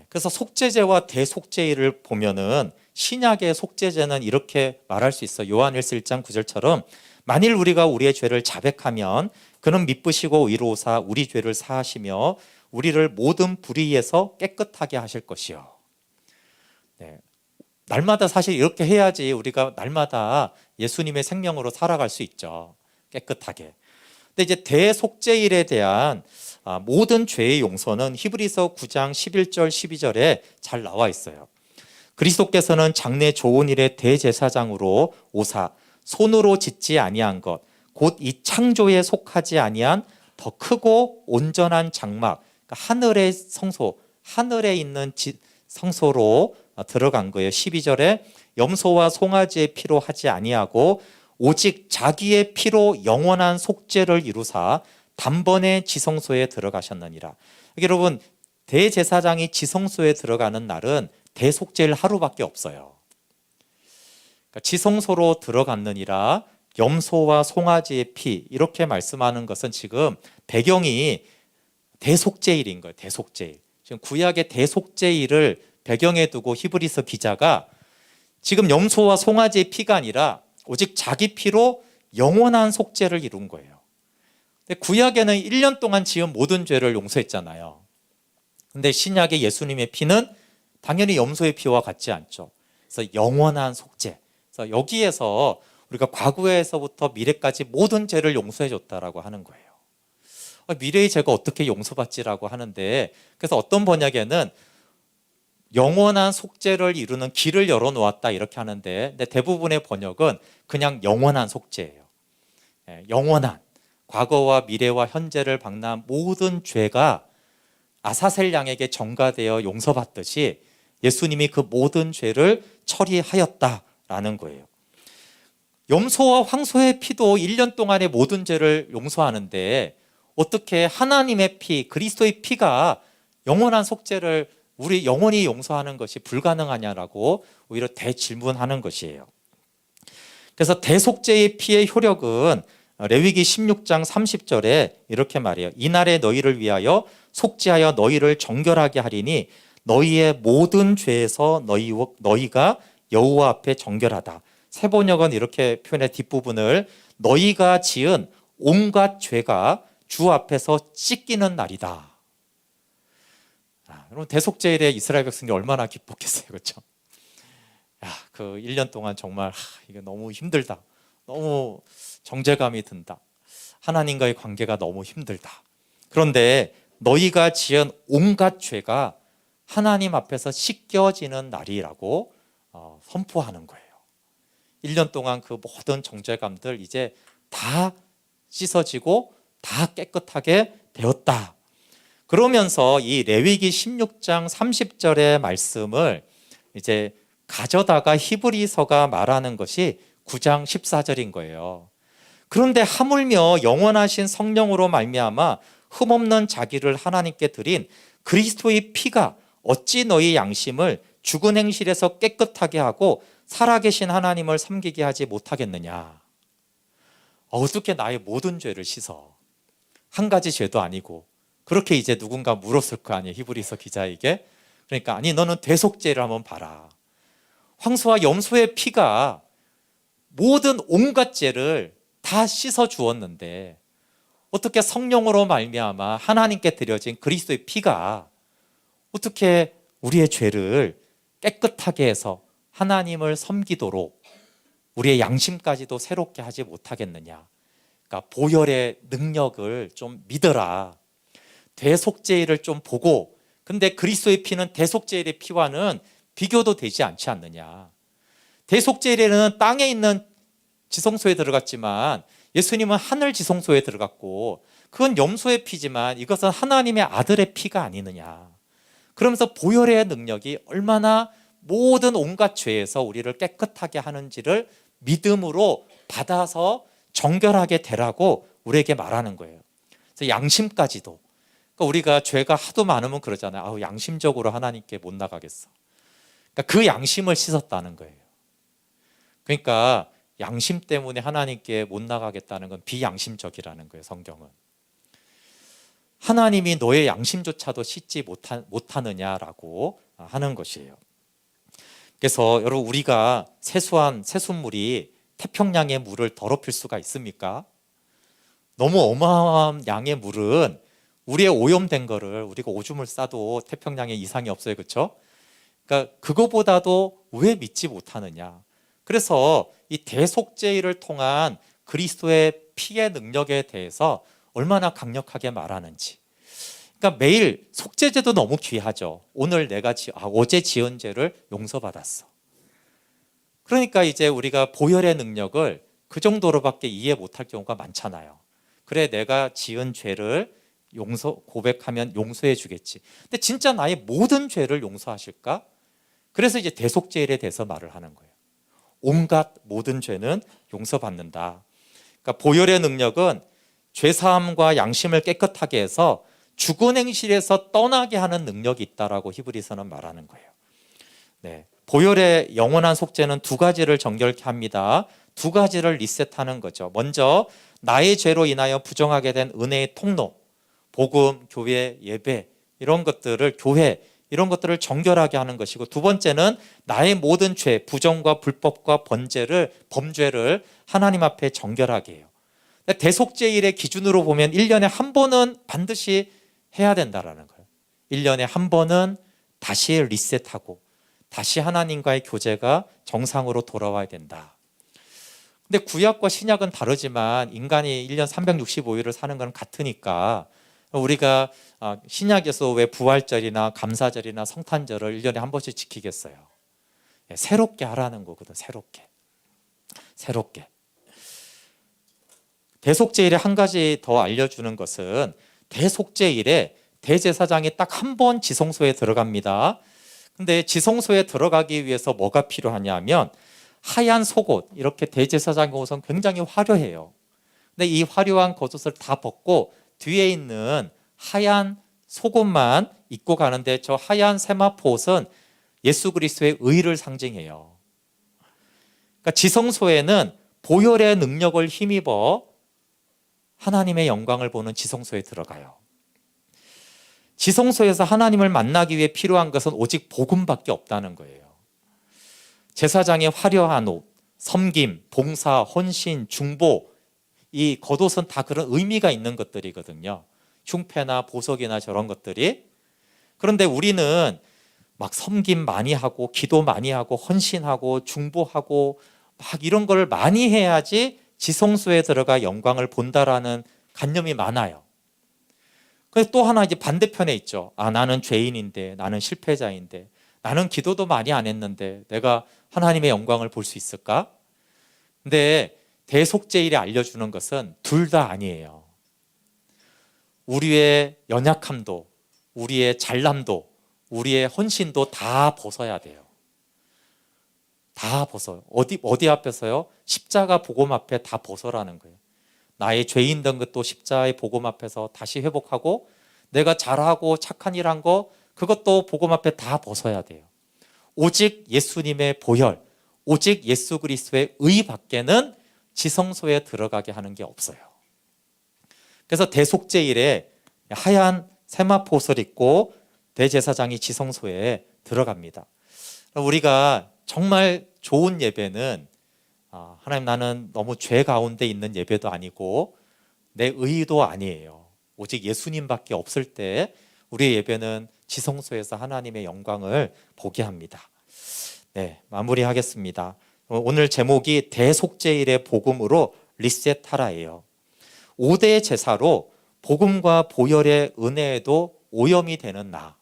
그래서 속죄제와 대속죄를 보면은 신약의 속죄제는 이렇게 말할 수 있어요. 요한일서 1장 9절처럼 만일 우리가 우리의 죄를 자백하면 그는 미쁘시고 의로우사 우리 죄를 사하시며 우리를 모든 불의에서 깨끗하게 하실 것이요. 날마다 사실 이렇게 해야지 우리가 날마다 예수님의 생명으로 살아갈 수 있죠. 깨끗하게. 근데 이제 대속죄일에 대한 모든 죄의 용서는 히브리서 9장 11절 12절에 잘 나와 있어요. 그리스도께서는 장래 좋은 일의 대제사장으로 오사 손으로 짓지 아니한 것 곧 이 창조에 속하지 아니한 더 크고 온전한 장막, 그러니까 하늘의 성소, 하늘에 있는 성소로 들어간 거예요. 12절에 염소와 송아지의 피로 하지 아니하고 오직 자기의 피로 영원한 속죄를 이루사 단번에 지성소에 들어가셨느니라. 여러분, 대제사장이 지성소에 들어가는 날은 대속죄일 하루밖에 없어요. 그러니까 지성소로 들어갔느니라, 염소와 송아지의 피, 이렇게 말씀하는 것은 지금 배경이 대속죄일인 거예요. 대속죄일. 지금 구약의 대속죄일을 배경에 두고 히브리서 기자가 지금 염소와 송아지의 피가 아니라 오직 자기 피로 영원한 속죄를 이룬 거예요. 근데 구약에는 1년 동안 지은 모든 죄를 용서했잖아요. 근데 신약의 예수님의 피는 당연히 염소의 피와 같지 않죠. 그래서 영원한 속죄. 그래서 여기에서 우리가 과거에서부터 미래까지 모든 죄를 용서해 줬다라고 하는 거예요. 미래의 죄가 어떻게 용서받지라고 하는데, 그래서 어떤 번역에는 영원한 속죄를 이루는 길을 열어놓았다 이렇게 하는데, 근데 대부분의 번역은 그냥 영원한 속죄예요. 영원한, 과거와 미래와 현재를 방문한 모든 죄가 아사셀 양에게 전가되어 용서받듯이 예수님이 그 모든 죄를 처리하였다라는 거예요. 염소와 황소의 피도 1년 동안의 모든 죄를 용서하는데 어떻게 하나님의 피, 그리스도의 피가 영원한 속죄를 우리 영원히 용서하는 것이 불가능하냐라고 오히려 대질문하는 것이에요. 그래서 대속죄의 피의 효력은 레위기 16장 30절에 이렇게 말해요. 이날에 너희를 위하여 속죄하여 너희를 정결하게 하리니 너희의 모든 죄에서 너희가 여호와 앞에 정결하다. 새 번역은 이렇게 표현해 뒷부분을 너희가 지은 온갖 죄가 주 앞에서 씻기는 날이다. 여러분, 대속죄일에 이스라엘 백성이 얼마나 기뻤겠어요, 그렇죠? 그 1년 동안 정말 이게 너무 힘들다, 너무 정죄감이 든다, 하나님과의 관계가 너무 힘들다. 그런데 너희가 지은 온갖 죄가 하나님 앞에서 씻겨지는 날이라고 선포하는 거예요. 1년 동안 그 모든 정죄감들 이제 다 씻어지고 다 깨끗하게 되었다. 그러면서 이 레위기 16장 30절의 말씀을 이제 가져다가 히브리서가 말하는 것이 9장 14절인 거예요. 그런데 하물며 영원하신 성령으로 말미암아 흠없는 자기를 하나님께 드린 그리스도의 피가 어찌 너희 양심을 죽은 행실에서 깨끗하게 하고 살아계신 하나님을 섬기게 하지 못하겠느냐. 어떻게 나의 모든 죄를 씻어? 한 가지 죄도 아니고. 그렇게 이제 누군가 물었을 거 아니에요, 히브리서 기자에게. 그러니까 아니 너는 대속죄를 한번 봐라. 황소와 염소의 피가 모든 온갖 죄를 다 씻어 주었는데 어떻게 성령으로 말미암아 하나님께 드려진 그리스도의 피가 어떻게 우리의 죄를 깨끗하게 해서 하나님을 섬기도록 우리의 양심까지도 새롭게 하지 못하겠느냐. 그러니까 보혈의 능력을 좀 믿어라. 대속죄일을 좀 보고, 근데 그리스도의 피는 대속죄일의 피와는 비교도 되지 않지 않느냐. 대속죄일에는 땅에 있는 지성소에 들어갔지만 예수님은 하늘 지성소에 들어갔고, 그건 염소의 피지만 이것은 하나님의 아들의 피가 아니느냐. 그러면서 보혈의 능력이 얼마나 모든 온갖 죄에서 우리를 깨끗하게 하는지를 믿음으로 받아서 정결하게 되라고 우리에게 말하는 거예요. 그래서 양심까지도. 그러니까 우리가 죄가 하도 많으면 그러잖아요. 양심적으로 하나님께 못 나가겠어. 그러니까 그 양심을 씻었다는 거예요. 그러니까 양심 때문에 하나님께 못 나가겠다는 건 비양심적이라는 거예요, 성경은. 하나님이 너의 양심조차도 씻지 못하느냐라고 하는 것이에요. 그래서 여러분, 우리가 세수한 세숫물이 태평양의 물을 더럽힐 수가 있습니까? 너무 어마어마한 양의 물은 우리의 오염된 거를 우리가 오줌을 싸도 태평양에 이상이 없어요, 그렇죠? 그러니까 그거보다도 왜 믿지 못하느냐. 그래서 이 대속죄일을 통한 그리스도의 피의 능력에 대해서 얼마나 강력하게 말하는지. 그러니까 매일 속죄제도 너무 귀하죠. 오늘 내가 어제 지은 죄를 용서받았어. 그러니까 이제 우리가 보혈의 능력을 그 정도로밖에 이해 못할 경우가 많잖아요. 그래, 내가 지은 죄를 고백하면 용서해 주겠지. 근데 진짜 나의 모든 죄를 용서하실까? 그래서 이제 대속죄일에 대해서 말을 하는 거예요. 온갖 모든 죄는 용서받는다. 그러니까 보혈의 능력은 죄사함과 양심을 깨끗하게 해서 죽은 행실에서 떠나게 하는 능력이 있다라고 히브리서는 말하는 거예요. 네, 보혈의 영원한 속죄는 두 가지를 정결케 합니다. 두 가지를 리셋하는 거죠. 먼저 나의 죄로 인하여 부정하게 된 은혜의 통로, 복음, 교회, 예배 이런 것들을 이런 것들을 정결하게 하는 것이고, 두 번째는 나의 모든 죄, 부정과 불법과 범죄를 하나님 앞에 정결하게 해요. 대속죄일의 기준으로 보면 1년에 한 번은 반드시 해야 된다라는 거예요. 1년에 한 번은 다시 리셋하고 다시 하나님과의 교제가 정상으로 돌아와야 된다. 근데 구약과 신약은 다르지만 인간이 1년 365일을 사는 건 같으니까 우리가 신약에서 왜 부활절이나 감사절이나 성탄절을 1년에 한 번씩 지키겠어요? 새롭게 하라는 거거든. 새롭게. 대속죄일에 한 가지 더 알려주는 것은, 대속죄일에 대제사장이 딱 한 번 지성소에 들어갑니다. 근데 지성소에 들어가기 위해서 뭐가 필요하냐 하면 하얀 속옷, 이렇게 대제사장 옷은 굉장히 화려해요. 근데 이 화려한 겉옷을 다 벗고 뒤에 있는 하얀 속옷만 입고 가는데, 저 하얀 세마포 옷은 예수 그리스도의 의를 상징해요. 그러니까 지성소에는 보혈의 능력을 힘입어 하나님의 영광을 보는 지성소에 들어가요. 지성소에서 하나님을 만나기 위해 필요한 것은 오직 복음밖에 없다는 거예요. 제사장의 화려한 옷, 섬김, 봉사, 헌신, 중보, 이 겉옷은 다 그런 의미가 있는 것들이거든요. 흉패나 보석이나 저런 것들이. 그런데 우리는 막 섬김 많이 하고 기도 많이 하고 헌신하고 중보하고 막 이런 걸 많이 해야지 지성소에 들어가 영광을 본다라는 관념이 많아요. 그래서 또 하나 이제 반대편에 있죠. 나는 죄인인데, 나는 실패자인데, 나는 기도도 많이 안 했는데 내가 하나님의 영광을 볼 수 있을까? 근데 대속죄일에 알려주는 것은 둘 다 아니에요. 우리의 연약함도, 우리의 잘남도, 우리의 헌신도 다 벗어야 돼요. 다 벗어요. 어디 앞에서요? 십자가 복음 앞에 다 벗어라는 거예요. 나의 죄인 된 것도 십자가의 복음 앞에서 다시 회복하고, 내가 잘하고 착한 일 한 거 그것도 복음 앞에 다 벗어야 돼요. 오직 예수님의 보혈, 오직 예수 그리스도의 의 밖에는 지성소에 들어가게 하는 게 없어요. 그래서 대속죄일에 하얀 세마포옷을 입고 대제사장이 지성소에 들어갑니다. 우리가 정말 좋은 예배는 하나님, 나는 너무 죄 가운데 있는 예배도 아니고 내 의도 아니에요. 오직 예수님밖에 없을 때 우리의 예배는 지성소에서 하나님의 영광을 보게 합니다. 네, 마무리하겠습니다. 오늘 제목이 대속죄일의 복음으로 리셋하라예요. 5대 제사로 복음과 보혈의 은혜에도 오염이 되는 나,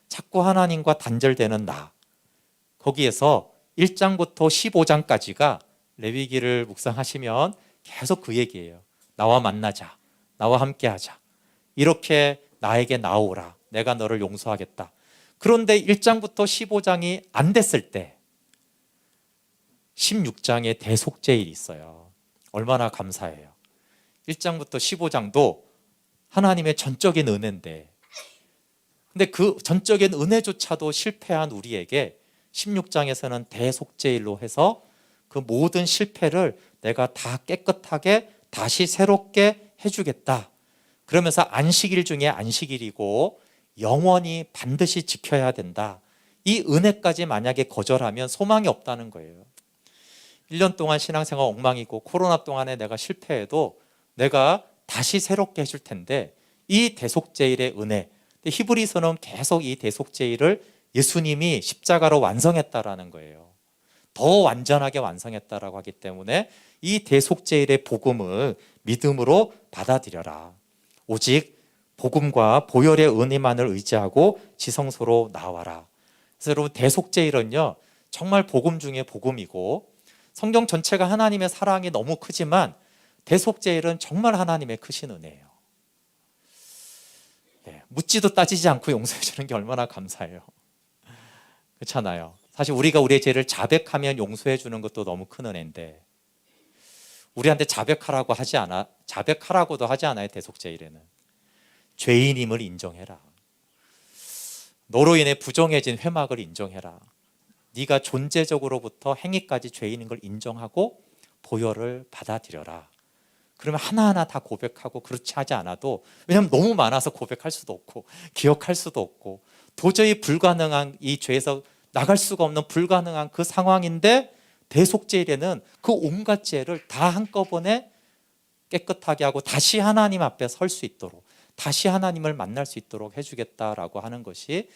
자꾸 하나님과 단절되는 나, 거기에서 1장부터 15장까지가 레위기를 묵상하시면 계속 그 얘기예요. 나와 만나자, 나와 함께하자, 이렇게 나에게 나오라, 내가 너를 용서하겠다. 그런데 1장부터 15장이 안 됐을 때 16장에 대속죄일이 있어요. 얼마나 감사해요. 1장부터 15장도 하나님의 전적인 은혜인데, 근데 그 전적인 은혜조차도 실패한 우리에게 16장에서는 대속죄일로 해서 그 모든 실패를 내가 다 깨끗하게 다시 새롭게 해주겠다. 그러면서 안식일 중에 안식일이고 영원히 반드시 지켜야 된다. 이 은혜까지 만약에 거절하면 소망이 없다는 거예요. 1년 동안 신앙생활 엉망이고 코로나 동안에 내가 실패해도 내가 다시 새롭게 해줄 텐데, 이 대속죄일의 은혜, 히브리서는 계속 이 대속죄일을 예수님이 십자가로 완성했다라는 거예요. 더 완전하게 완성했다라고 하기 때문에 이 대속죄일의 복음을 믿음으로 받아들여라. 오직 복음과 보혈의 은혜만을 의지하고 지성소로 나와라. 그래서 여러분, 대속죄일은요 정말 복음 중에 복음이고, 성경 전체가 하나님의 사랑이 너무 크지만 대속죄일은 정말 하나님의 크신 은혜예요. 묻지도 따지지 않고 용서해 주는 게 얼마나 감사해요. 그렇잖아요. 사실 우리가 우리의 죄를 자백하면 용서해 주는 것도 너무 큰 은혜인데, 우리한테 자백하라고도 하지 않아요. 대속죄일에는 죄인임을 인정해라. 너로 인해 부정해진 회막을 인정해라. 네가 존재적으로부터 행위까지 죄인인 걸 인정하고 보혈을 받아들여라. 그러면 하나하나 다 고백하고, 그렇지 하지 않아도, 왜냐하면 너무 많아서 고백할 수도 없고 기억할 수도 없고 도저히 불가능한, 이 죄에서 나갈 수가 없는 불가능한 그 상황인데, 대속죄일에는 그 온갖 죄를 다 한꺼번에 깨끗하게 하고 다시 하나님 앞에 설 수 있도록, 다시 하나님을 만날 수 있도록 해주겠다라고 하는 것이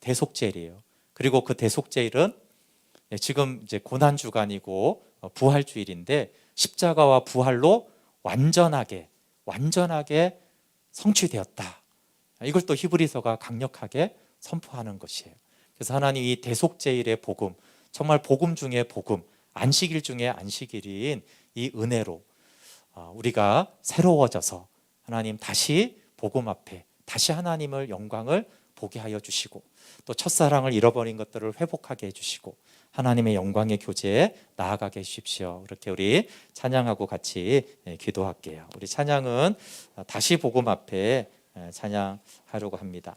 대속죄일이에요. 그리고 그 대속죄일은 지금 이제 고난주간이고 부활주일인데, 십자가와 부활로 완전하게 성취되었다. 이걸 또 히브리서가 강력하게 선포하는 것이에요. 그래서 하나님 이 대속죄일의 복음, 정말 복음 중에 복음, 안식일 중에 안식일인 이 은혜로 우리가 새로워져서 하나님 다시 복음 앞에 다시 하나님을 영광을 보게 하여 주시고, 또 첫사랑을 잃어버린 것들을 회복하게 해주시고 하나님의 영광의 교제에 나아가게 해주십시오. 그렇게 우리 찬양하고 같이 기도할게요. 우리 찬양은 다시 복음 앞에 찬양하려고 합니다.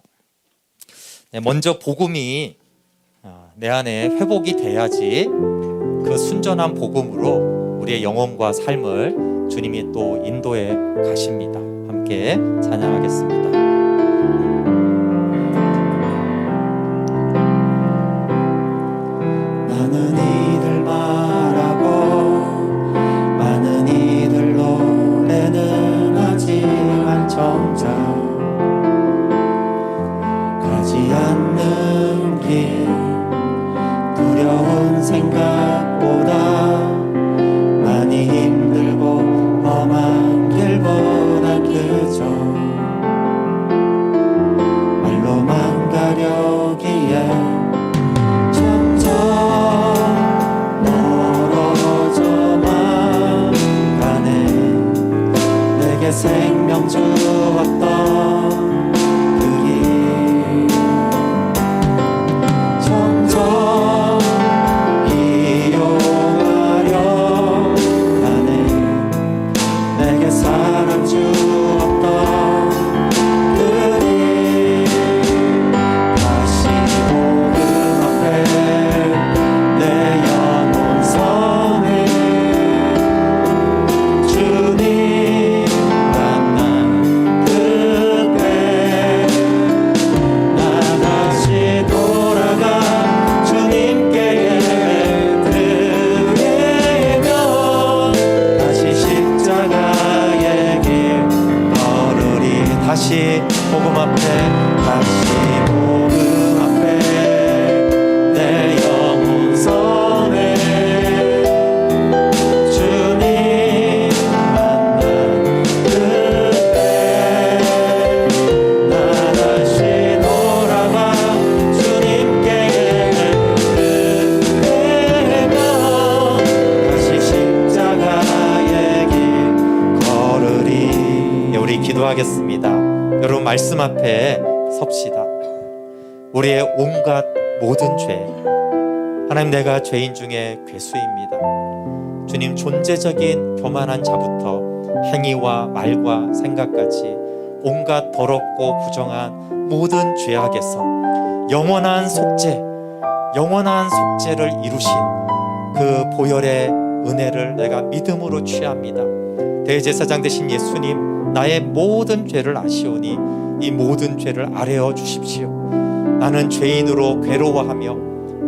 먼저 복음이 내 안에 회복이 돼야지 그 순전한 복음으로 우리의 영혼과 삶을 주님이 또 인도해 가십니다. 함께 찬양하겠습니다. 많은 이들 말하고 많은 이들 노래는 하지만 정작 가지 않는 길, 두려운 생각보다 많이 힘들고 험한 길보다 그저 말로만 가려기에 점점 멀어져만 가네. 내게 생명 주었던 그 길 점점 이용하려 하네. 내게 사랑 주었던 그 길 다시 복음 앞에 내 영혼 성에 주님 만난 그때 나 다시 돌아가 주님께 예배드리며 다시 십자가의 길 걸으리. 다시 복음 앞에, 다시 복음 앞에 내 영혼 선에 주님 만난 그때 나 다시 돌아가 주님께 예배드리며 다시 십자가의 길 걸으리. 우리 기도하겠습니다. 여러분, 말씀 앞에 섭시다. 우리의 온갖 모든 죄, 하나님, 내가 죄인 중에 괴수입니다. 주님, 존재적인 교만한 자부터 행위와 말과 생각까지 온갖 더럽고 부정한 모든 죄악에서 영원한 속죄를 이루신 그 보혈의 은혜를 내가 믿음으로 취합니다. 대제사장 되신 예수님, 나의 모든 죄를 아시오니 이 모든 죄를 아뢰어 주십시오. 나는 죄인으로 괴로워하며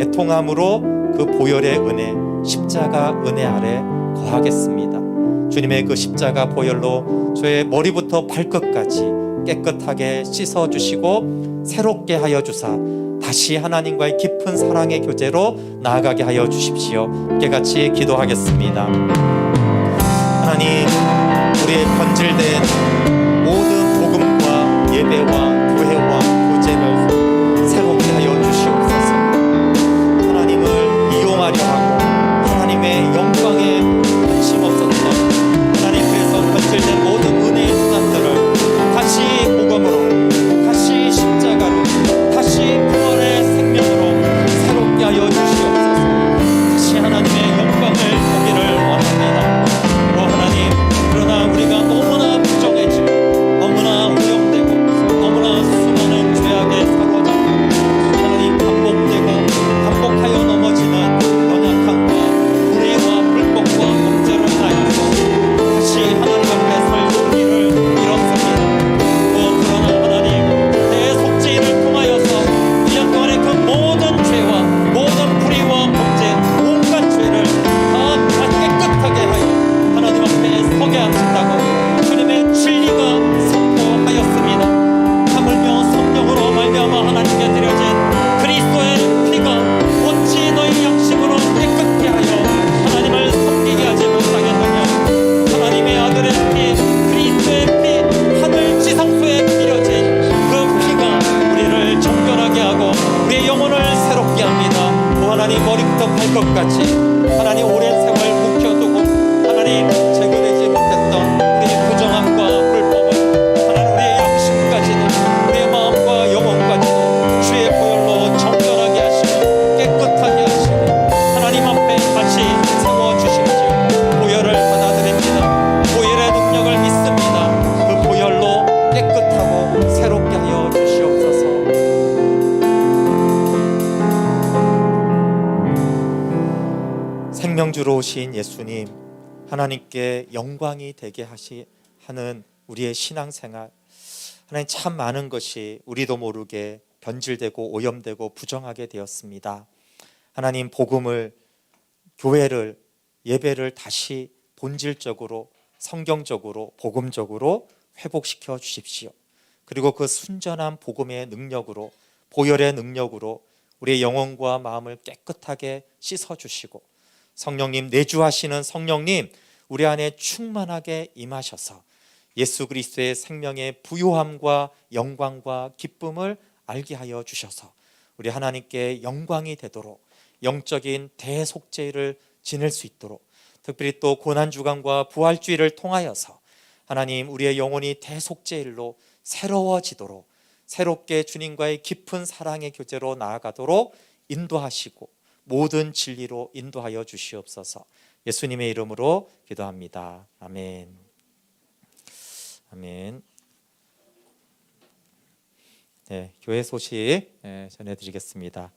애통함으로 그 보혈의 은혜, 십자가 은혜 아래 거하겠습니다. 주님의 그 십자가 보혈로 저의 머리부터 발끝까지 깨끗하게 씻어주시고 새롭게 하여 주사 다시 하나님과의 깊은 사랑의 교제로 나아가게 하여 주십시오. 함께 같이 기도하겠습니다. 하나님, 우리의 변질된 모든 복음과 예배와 교회와 교제를 새롭게 하여 주시옵소서. 하나님을 이용하려 하고 하나님의 영광에 관심 없었던 하나님께서 변질된 모든 은혜의 수단들을 다시 복음으로, 다시 십자가로, 다시 부활의 생명으로 새롭게 하여 주시옵소서. 다시 하나님의 영광을 보기를 원합니다. 오 하나님, 그러나 우리가 너무나 부정해지고 너무나 오염되고 너무나 수많은 죄악에 사로잡고 하나님 반복하여 넘어지는 연약함과 불의와 불법과 범죄를 하여서 다시 하나님 앞에 설 용기를 잃었습니다. 또 그러나 하나님, 내 속죄를 통하여서 1년 동안의 그 모든 죄와 모든 불의와 범죄, 온갖 죄를 다 깨끗하게 하여 하나님 앞에 서게 하신다고 주님의 진리가 선포하였습니다. 하물며 성령으로 말미암아 하나님께 드려진 그리스도의 피가 어찌 너희 양심으로 깨끗게 하여 하나님을 섬기게 하지 못하겠느냐. 하나님의 아들의 피, 그리스도의 피, 하늘 지상수에 뿌려진 그 피가 우리를 정결하게 하고 우리의 영혼을 새롭게 합니다. 오 하나님, 머리부터 발끝까지 하나님 오랜 세월 묵혀두고 하나님 제거되지 못했던 우리의 부정함과 불법을 하나님 우리의 양심까지도 우리의 마음과 영혼까지도 주의 보혈로 정결하게 하시고 깨끗하게 하시고 하나님 앞에 다시 세워주십시오. 보혈을 받아들입니다. 보혈의 능력을 믿습니다. 그 보혈로 깨끗하고 새롭게 하여 주시옵소서. 생명주로 오신 예수님, 하나님께 영광이 되게 하는 우리의 신앙생활, 하나님 참 많은 것이 우리도 모르게 변질되고 오염되고 부정하게 되었습니다. 하나님, 복음을, 교회를, 예배를 다시 본질적으로, 성경적으로, 복음적으로 회복시켜 주십시오. 그리고 그 순전한 복음의 능력으로, 보혈의 능력으로 우리의 영혼과 마음을 깨끗하게 씻어주시고, 성령님, 내주하시는 성령님, 우리 안에 충만하게 임하셔서 예수 그리스도의 생명의 부요함과 영광과 기쁨을 알게 하여 주셔서 우리 하나님께 영광이 되도록 영적인 대속죄를 지낼 수 있도록, 특별히 또 고난주간과 부활주의를 통하여서 하나님 우리의 영혼이 대속죄일로 새로워지도록, 새롭게 주님과의 깊은 사랑의 교제로 나아가도록 인도하시고 모든 진리로 인도하여 주시옵소서. 예수님의 이름으로 기도합니다. 아멘. 아멘. 네, 교회 소식 전해드리겠습니다.